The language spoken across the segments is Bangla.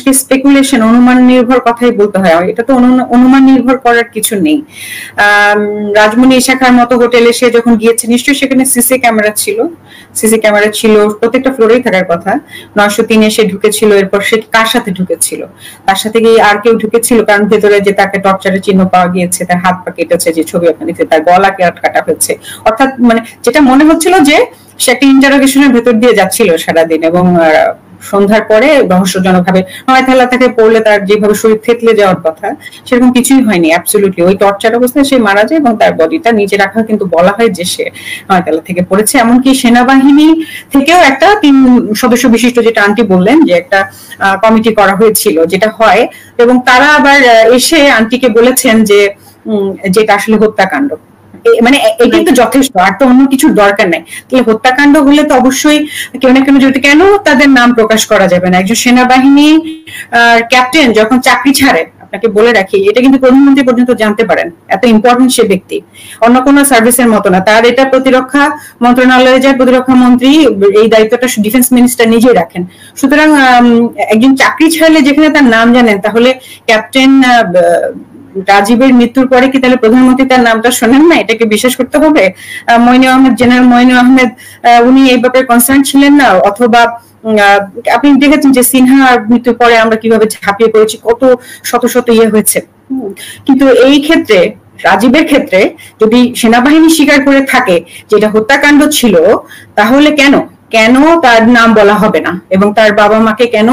মানুষকে স্পেকুলেশন, অনুমান নির্ভর কথাই বলতে হয়। এটা তো অনুমান নির্ভর করার কিছু নেই। রাজমণি শাখার মতো হোটেলে সে যখন গিয়েছে, নিশ্চয়ই সেখানে সিসি ক্যামেরা ছিল, প্রত্যেকটা ফ্লোরেই থাকার কথা। 903-এ সে ঢুকেছিল, এরপর সে কার সাথে ঢুকেছিল, তার সাথে কি আর কেউ ঢুকেছিল? কারণ ভেতরে যে তাকে টর্চারের চিহ্ন পাওয়া গিয়েছে, তার হাত পা কেটেছে, যে ছবি আপনার দেখতে, তার গলাকে কাটা হয়েছে, অর্থাৎ মানে যেটা মনে হচ্ছিল যে সে একটা ইন্টারোগেশনের ভেতর দিয়ে যাচ্ছিল সারাদিন, এবং সন্ধ্যার পরে রহস্যজনক ভাবে নয়তলা থেকে পড়লে তার যেভাবে শরীর থেতলে যাওয়ার কথা, সেরকম কিছুই হয়নি। অ্যাবসলিউটলি ওই টর্চার অবস্থায় সে মারা যায়, এবং তার বডিটা নিচে রাখা, কিন্তু বলা হয় যে সে নয়তলা থেকে পড়েছে। এমনকি সেনাবাহিনী থেকেও একটা 3 সদস্য বিশিষ্ট, যেটা আন্টি বললেন, যে একটা কমিটি করা হয়েছিল, যেটা হয়, এবং তারা আবার এসে আন্টিকে বলেছেন যে যেটা আসলে হত্যাকাণ্ড, মানে এটাই তো যথেষ্ট, আর তো অন্য কিছুর দরকার নাই। তাহলে হত্যাকাণ্ড হলে তো অবশ্যই কেউ না কেউ জড়িত। কেন তাদের নাম প্রকাশ করা যাবে না? একজন সেনাবাহিনী ক্যাপ্টেন যখন চাকরি ছাড়ে, আপনাকে বলে রাখি, এটা কিন্তু প্রধানমন্ত্রী পর্যন্ত জানতে পারেন, এত ইম্পর্টেন্ট সে ব্যক্তি, অন্য কোনো সার্ভিসের মতো না। তার এটা প্রতিরক্ষা মন্ত্রণালয়ে যায়, প্রতিরক্ষা মন্ত্রী এই দায়িত্বটা ডিফেন্স মিনিস্টার নিজেই রাখেন। সুতরাং একজন চাকরি ছাড়লে যেখানে তার নাম জানেন, তাহলে ক্যাপ্টেন রাজীবের মৃত্যুর পরে কি তাহলে প্রধানমন্ত্রী তার নামটা শোনেন না? এটাকে বিশ্বাস করতে হবে? জেনারেল মইনু আহমেদ উনি এই ব্যাপারে কনসার্ন ছিলেন না? অথবা আপনি দেখেছেন যে সিনহার মৃত্যুর পরে আমরা কিভাবে ঝাঁপিয়ে পড়েছি, কত শত শত হয়েছে। কিন্তু এই ক্ষেত্রে, রাজীবের ক্ষেত্রে, যদি সেনাবাহিনী স্বীকার করে থাকে যে এটা হত্যাকাণ্ড ছিল, তাহলে কেন তার নাম বলা হবে না? এবং তার বাবা মাকে কেন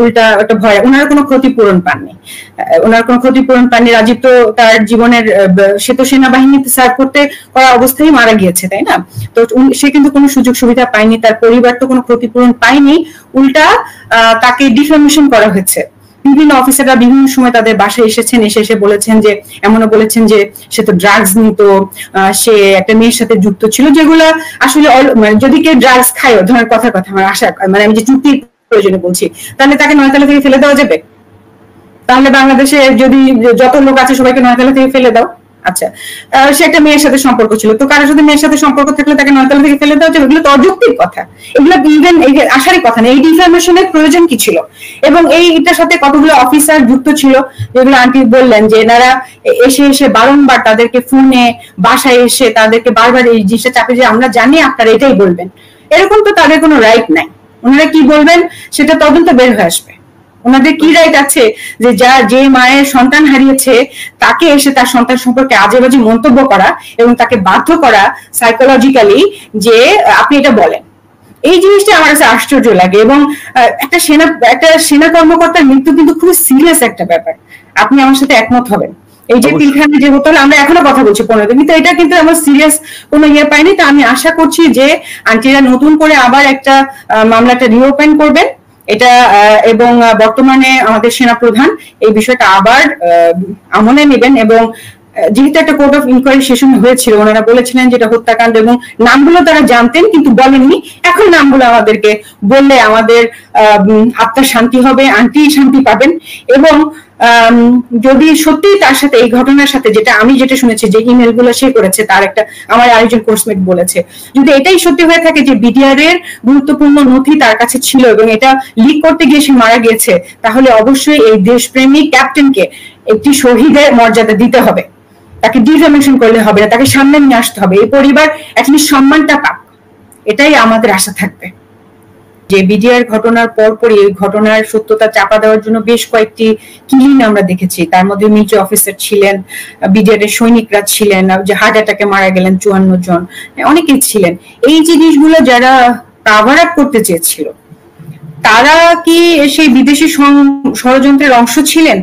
উল্টা একটা ভয়? ওনারা কোনো ক্ষতিপূরণ পাননি, রাজীব তো তার জীবনের, সে তো সেনাবাহিনীতে সার্ভ করতে করা অবস্থায় মারা গিয়েছে, তাই না? তো সে কিন্তু কোনো সুযোগ সুবিধা পায়নি, তার পরিবার তো কোনো ক্ষতিপূরণ পায়নি, উল্টা তাকে ডিফেমেশন করা হয়েছে। বিভিন্ন অফিসাররা বিভিন্ন সময় তাদের বাসায় এসেছেন, এসে বলেছেন যে, এমনও বলেছেন যে সে তো ড্রাগস নিত, সে একটা মেয়ের সাথে যুক্ত ছিল, যেগুলো আসলে যদি কেউ ড্রাগস খায়, ধরেন কথা আমার আশা, মানে আমি যে চুক্তির প্রয়োজনে বলছি, তাহলে তাকে নয়তলা থেকে ফেলে দেওয়া যাবে? তাহলে বাংলাদেশে যদি যত লোক আছে সবাইকে নয়তলা থেকে ফেলে দাও। আচ্ছা, সে একটা মেয়ের সাথে সম্পর্ক ছিল, তো কারোর সাথে মেয়ের সাথে সম্পর্ক থাকলে তাকে নয়তলা থেকে ফেলে দেওয়া যাবে? এগুলো তো অযৌক্তিক কথা, এগুলো ইভেন আসারই কথা না। এই ডিফার্মেশনের প্রয়োজন কি ছিল? এবং এইটার সাথে কতগুলো অফিসার যুক্ত ছিল, যেগুলো আন্টি বললেন যে এনারা এসে বারংবার তাদেরকে ফোনে, বাসায় এসে তাদেরকে বারবার এই জিনিসটা চাপে যে আমরা জানি আপনারা এটাই বলবেন। এরকম তো তাদের কোনো রাইট নাই। ওনারা কি বলবেন সেটা তদন্ত বের হয়ে আসবে। ওনাদের কি রাইট আছে যে মায়ের সন্তান হারিয়েছে তাকে এসে তার সন্তান সম্পর্কে আজে বাজে মন্তব্য করা এবং তাকে বাধ্য করা সাইকোলজিক্যালি যে আপনি এটা বলেন? এই জিনিসটা আমার কাছে আশ্চর্য লাগে। এবং একটা সেনা কর্মকর্তার মৃত্যু কিন্তু খুব সিরিয়াস একটা ব্যাপার, আপনি আমার সাথে একমত হবেন। এই যে পিলখানে যে হোটেল, আমরা এখনো কথা বলছি 15 দিন, কিন্তু এটা কিন্তু আমার সিরিয়াস কোনো পাইনি। তো আমি আশা করছি যে আন্টিরা নতুন করে আবার একটা মামলাটা রিওপেন করবেন এটা, এবং বর্তমানে আমাদের সেনাপ্রধান এই বিষয়টা আবার আমলে নেবেন। এবং যেহেতু একটা কোর্ট অফ ইনকোয়ারি সেশন হয়েছিল, ওনারা বলেছিলেন যেটা হত্যাকাণ্ড, এবং নামগুলো তারা জানতেন কিন্তু বলেননি। এখন নামগুলো আমাদেরকে বললে আমাদের আত্মার শান্তি হবে, আন্টি শান্তি পাবেন। এবং যদি সত্যি তার সাথে এই ঘটনার সাথে, যেটা শুনেছি যে ইমেল গুলো সে করেছে, তার একটা আমার আরেকজন কোর্সমেট বলেছে, যদি এটাই সত্যি হয়ে থাকে যে বিডিআর এর গুরুত্বপূর্ণ নথি তার কাছে ছিল এবং এটা লিক করতে গিয়ে সে মারা গিয়েছে, তাহলে অবশ্যই এই দেশপ্রেমিক ক্যাপ্টেনকে একটি শহীদের মর্যাদা দিতে হবে। তাকে ডিফেমেশন করলে হবে না, তাকে সামনে নিয়ে আসতে হবে। এই পরিবার অ্যাটলিস্ট সম্মানটা পাক, এটাই আমাদের আশা থাকবে। যে বিডিআর ঘটনার পরপরই এই ঘটনার সত্যতা চাপা দেওয়ার জন্য বেশ কয়েকটি কিলিং আমরা দেখেছি, তার মধ্যে মিলিটারি অফিসার ছিলেন, বিডিআর এর সৈনিকরা ছিলেন, যে হার্ট অ্যাটাকে মারা গেলেন 54 জন, অনেকেই ছিলেন। এই জিনিসগুলো যারা কাভার আপ করতে চেয়েছিল, তারা কি সেই বিদেশি ষড়যন্ত্রের অংশ ছিলেন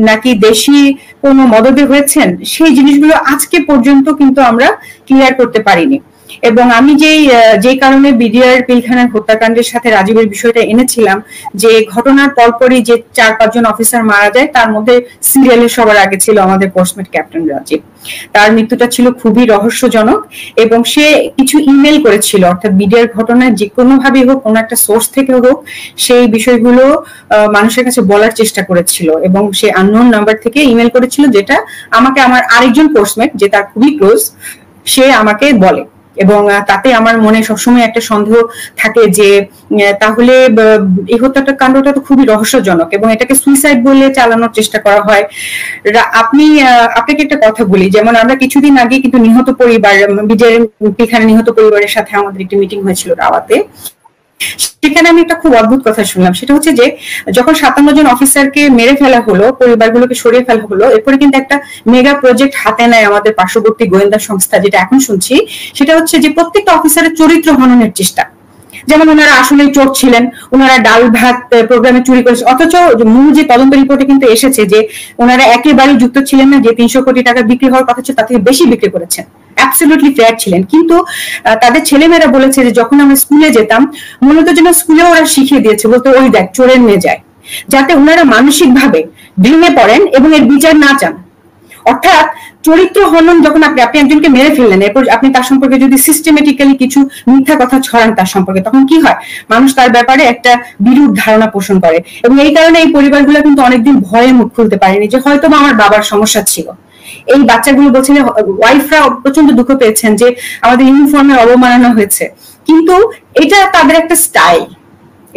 নাকি দেশি কোনো মদদে হয়েছেন, সেই জিনিসগুলো আজকে পর্যন্ত কিন্তু আমরা ক্লিয়ার করতে পারিনি। এবং আমি যে কারণে বিডিআর পিলখানার হত্যাকাণ্ডের সাথে রাজীবের বিষয়টা এনেছিলাম, যে ঘটনার পরপরই যে 4-5 জন অফিসার মারা যায়, তার মধ্যে সিরিয়ালে সবার আগে ছিল আমাদের কোর্সমেট ক্যাপ্টেন রাজীব। তার মৃত্যুটা ছিল খুবই রহস্যজনক, এবং সে কিছু ইমেল করেছিল, অর্থাৎ বিডিআর ঘটনায় যে কোনো ভাবে হোক, কোনো একটা সোর্স থেকে হোক, সেই বিষয়গুলো মানুষের কাছে বলার চেষ্টা করেছিল। এবং সে আননোন নাম্বার থেকে ইমেল করেছিল, যেটা আমাকে আমার আরেকজন কোর্সমেট, যে তার খুবই ক্লোজ, সে আমাকে বলে। এবং তাতে আমার মনে সবসময় একটা সন্দেহ থাকে যে তাহলে এই হত্যাটা কাণ্ডটা তো খুবই রহস্যজনক এবং এটাকে সুইসাইড বলে চালানোর চেষ্টা করা হয়। আপনাকে একটা কথা বলি, যেমন আমরা কিছুদিন আগে কিন্তু নিহত পরিবার, বিজয়ের এখানে নিহত পরিবারের সাথে আমাদের একটি মিটিং হয়েছিল রাওয়াতে। সেখানে আমি একটা খুব অদ্ভুত কথা শুনলাম, সেটা হচ্ছে যে যখন 57 জন অফিসারকে মেরে ফেলা হলো, পরিবারগুলোকে সরিয়ে ফেলা হলো, এরপরে কিন্তু একটা মেগা প্রজেক্ট হাতে নেয় আমাদের পার্শ্ববর্তী গোয়েন্দা সংস্থা। যেটা এখন শুনছি সেটা হচ্ছে যে প্রত্যেকটা অফিসারের চরিত্র হননের চেষ্টা। যেমন ওনারা আসলে চোর ছিলেন, ওনারা ডাল ভাত প্রোগ্রামে চুরি করেছে, অথচ মূল যে তদন্ত রিপোর্টে কিন্তু এসেছে যে ওনারা একেবারেই যুক্ত ছিলেন না, যে 300 কোটি টাকা বিক্রি হওয়ার কথা ছিল তার থেকে বেশি বিক্রি করেছেন, অ্যাবসলিউটলি ফেয়ার ছিলেন। কিন্তু তাদের ছেলেমেয়েরা বলেছে যে যখন আমরা স্কুলে যেতাম, মূলত যেন স্কুলে ওরা শিখিয়ে দিয়েছে, বলতে ওই দেখ চোরের মেয়ে যায়, যাতে ওনারা মানসিক ভাবে ভেঙে পড়েন এবং এর বিচার না চান। অর্থাৎ চরিত্র হনন, যখন আপনি একজনকে মেরে ফেললেন, এরপর আপনি তার সম্পর্কে যদি সিস্টেমেটিক্যালি কিছু মিথ্যা কথা ছড়ান তার সম্পর্কে, তখন কি হয়, মানুষ তার ব্যাপারে একটা বিরূপ ধারণা পোষণ করে। এবং এই কারণে এই পরিবারগুলো কিন্তু অনেকদিন ভয়ে মুখ খুলতে পারেনি যে হয়তো আমার বাবার সমস্যা ছিল। এই বাচ্চাগুলো বলছেন, ওয়াইফরা প্রচন্ড দুঃখ পেয়েছেন যে আমাদের ইউনিফর্মের অবমাননা হয়েছে। কিন্তু এটা তাদের একটা স্টাইল,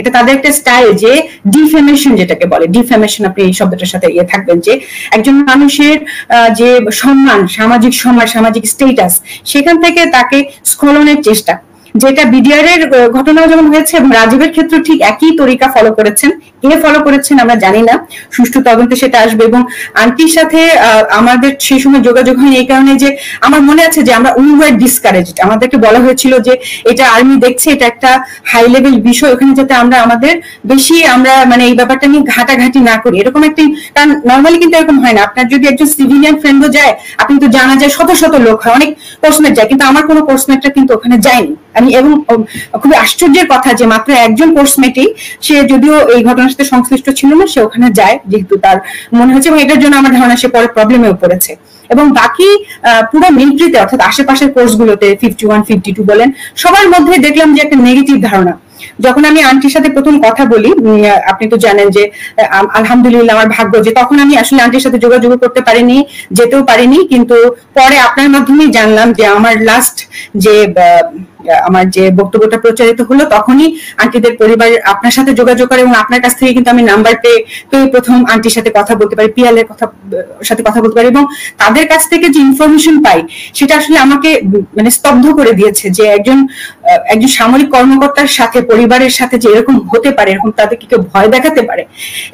এটা তাদের একটা স্টাইল যে ডিফেমেশন, যেটাকে বলে ডিফেমেশন, আপনি এই শব্দটার সাথে থাকবেন, যে একজন মানুষের যে সম্মান, সামাজিক সম্মান, সামাজিক স্টেটাস, সেখান থেকে তাকে স্খলনের চেষ্টা, যেটা বিডিআর এর ঘটনাও যেমন হয়েছে এবং রাজীবের ক্ষেত্রে ঠিক একই তরিকা ফলো করেছেন। কে ফলো করেছেন আমরা জানি না, সুষ্ঠু তদন্তে সেটা আসবে। এবং আন্টির সাথে আমাদের সেই সময় যোগাযোগ হয়নি এই কারণে যে আমার মনে আছে যে আমরা উই ওয়ার ডিসকারেজড, আমাদেরকে বলা হয়েছিল যে এটা আর্মি দেখছে, এটা একটা হাই লেভেল বিষয়, ওখানে যাতে আমরা আমাদের বেশি আমরা মানে এই ব্যাপারটা নিয়ে ঘাটাঘাটি না করি, এরকম একটি। কারণ নর্মালি কিন্তু এরকম হয় না, আপনার যদি একজন সিভিলিয়ান ফ্রেন্ডও যায়, আপনি তো জানা যায় শত শত লোক হয়, অনেক কোর্সমেট যায়, কিন্তু আমার কোনো কোর্সমেটটা কিন্তু ওখানে যায়নি। আমি এবং খুবই আশ্চর্যের কথা যে মাত্র একজন কোর্সমেটই, সে যদিও এই ঘটনার সাথে সংশ্লিষ্ট ছিল না, সে ওখানে যায় যেহেতু তার মনে হচ্ছে, এবং এটার জন্য আমার ধারণা সে পরে প্রবলেমেও পড়েছে। এবং বাকি পুরো মিলিটারিতে, অর্থাৎ আশেপাশের কোর্সগুলোতে 51, 52 বলেন, সবার মধ্যে দেখলাম যে একটা নেগেটিভ ধারণা। যখন আমি আন্টির সাথে প্রথম কথা বলি, আপনি তো জানেন যে আলহামদুলিল্লাহ আমার ভাগ্য যে তখন আমি আসলে আন্টির সাথে যোগাযোগ করতে পারিনি, যেতেও পারিনি, কিন্তু পরে আপনার মাধ্যমেই জানলাম যে আমার লাস্ট যে আমার যে বক্তব্যটা প্রচারিত হলো, তখনই আন্টিদের পরিবার আপনার সাথে যোগাযোগ করে এবং আপনার কাছ থেকে কিন্তু আমি নাম্বার পেয়ে প্রথম আন্টির সাথে কথা বলতে পারি, পিয়ালের সাথে কথা বলতে পারি, এবং তাদের কাছ থেকে যে ইনফরমেশন পাই সেটা আসলে আমাকে মানে স্তব্ধ করে দিয়েছে যে একজন সামরিক কর্মকর্তার সাথে পরিবারের সাথে যে এরকম হতে পারে, এরকম তাদেরকে কেউ ভয় দেখাতে পারে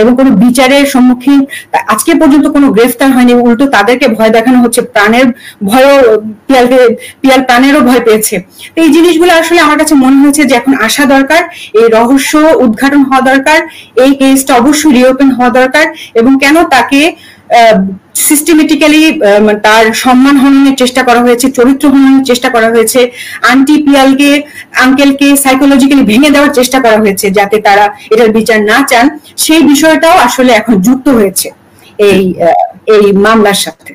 এবং কোনো বিচারের সম্মুখীন আজকে পর্যন্ত কোনো গ্রেফতার হয়নি, উল্টো তাদেরকে ভয় দেখানো হচ্ছে, প্রাণের ভয়ও, পিয়াল প্রাণেরও ভয় পেয়েছে। এই জিনিসগুলো আসলে আমার কাছে মনে হয়েছে যে এখন আসা দরকার, এই রহস্য উদ্ঘাটন হওয়া দরকার, এই কেসটা অবশ্যই রিওপেন হওয়া দরকার, এবং কেন তাকে সিস্টেমেটিক্যালি তার সম্মান হননের চেষ্টা করা হয়েছে, চরিত্র হননের চেষ্টা করা হয়েছে, আন্টি পিয়ালকে, আঙ্কেলকে সাইকোলজিক্যালি ভেঙে দেওয়ার চেষ্টা করা হয়েছে যাতে তারা এটার বিচার না চান, সেই বিষয়টাও আসলে এখন যুক্ত হয়েছে এই মামলার সাথে।